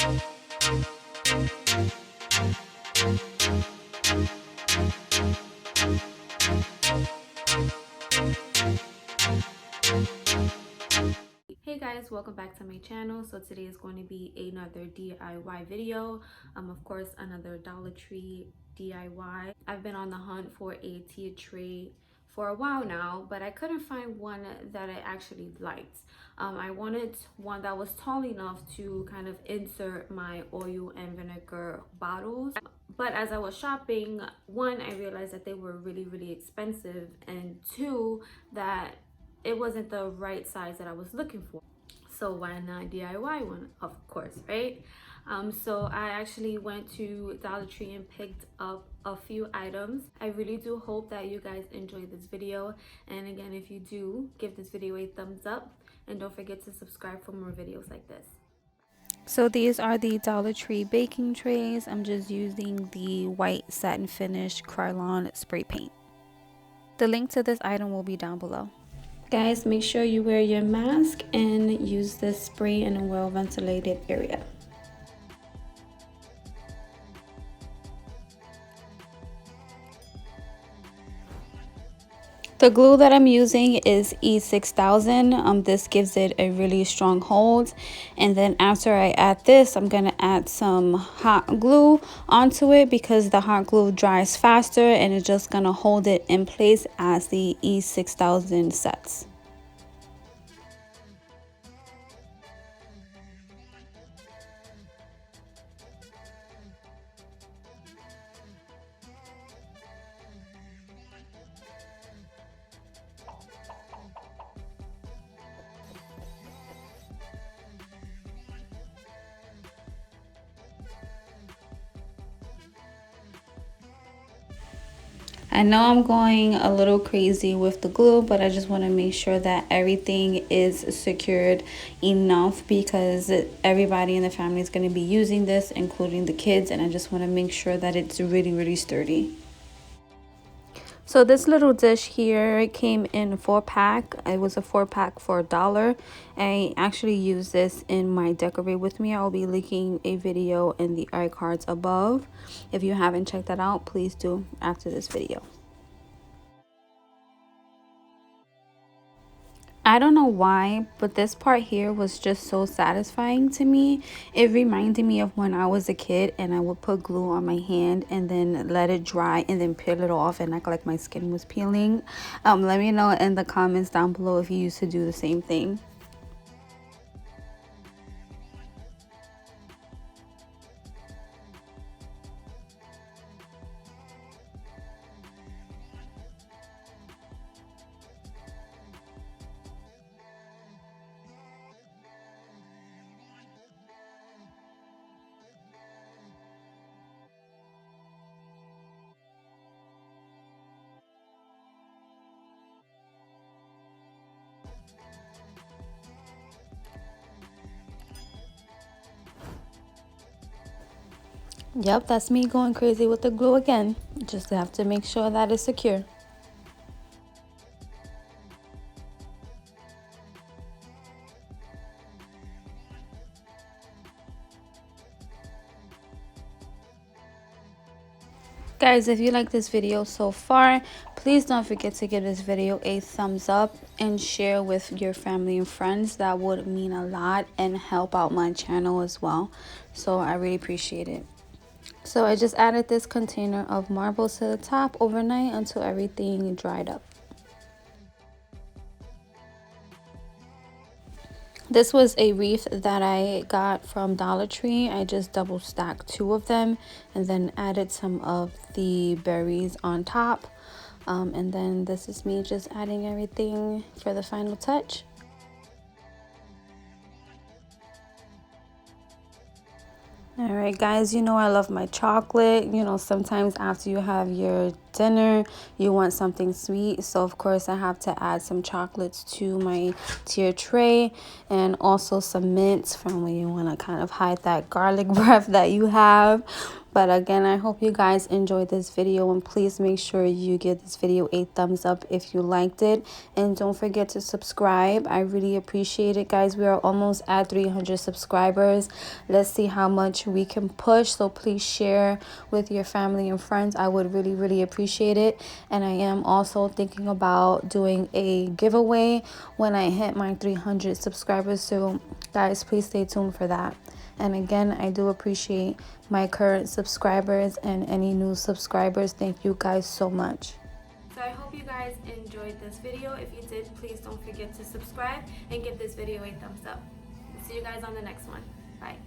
Hey guys, welcome back to my channel. So today is going to be another DIY video. Of course, another Dollar Tree DIY. I've been on the hunt for a tea tray for a while now, but I couldn't find one that I actually liked. I wanted one that was tall enough to kind of insert my oil and vinegar bottles. But as I was shopping, one, I realized that they were really expensive, and two, that it wasn't the right size that I was looking for. So why not DIY one, of course, right? So I actually went to Dollar Tree and picked up a few items. I really do hope that you guys enjoyed this video. And again, if you do, give this video a thumbs up and don't forget to subscribe for more videos like this. So these are the Dollar Tree baking trays. I'm just using the white satin finish Krylon spray paint. The link to this item will be down below. Guys, make sure you wear your mask and use this spray in a well-ventilated area. The glue that I'm using is E6000. This gives it a really strong hold. And then after I add this, I'm going to add some hot glue onto it because the hot glue dries faster and it's just going to hold it in place as the E6000 sets. I know I'm going a little crazy with the glue, but I just want to make sure that everything is secured enough because everybody in the family is going to be using this, including the kids, and I just want to make sure that it's really sturdy. So this little dish here came in a 4-pack. It was a 4-pack for $1. I actually use this in my decorate with me. I'll be linking a video in the iCards above. If you haven't checked that out, please do after this video. I don't know why, but this part here was just so satisfying to me. It reminded me of when I was a kid and I would put glue on my hand and then let it dry and then peel it off and act like my skin was peeling. Let me know in the comments down below if you used to do the same thing. Yep, that's me going crazy with the glue again. Just have to make sure that it's secure. Guys, if you like this video so far, please don't forget to give this video a thumbs up and share with your family and friends. That would mean a lot and help out my channel as well. So I really appreciate it. So I just added this container of marbles to the top overnight until everything dried up. This was a wreath that I got from Dollar Tree. I just double stacked 2 of them and then added some of the berries on top. And then this is me just adding everything for the final touch. All right, guys, you know I love my chocolate. You know, sometimes after you have your dinner, you want something sweet. So, of course, I have to add some chocolates to my tier tray and also some mints from when you want to kind of hide that garlic breath that you have. But again, I hope you guys enjoyed this video, and please make sure you give this video a thumbs up if you liked it, and don't forget to subscribe. I really appreciate it, guys. We are almost at 300 subscribers. Let's see how much we can push, so please share with your family and friends. I would really appreciate it. And I am also thinking about doing a giveaway when I hit my 300 subscribers, so guys, please stay tuned for that. And again, I do appreciate my current subscribers and any new subscribers. Thank you guys so much. So I hope you guys enjoyed this video. If you did, please don't forget to subscribe and give this video a thumbs up. See you guys on the next one. Bye.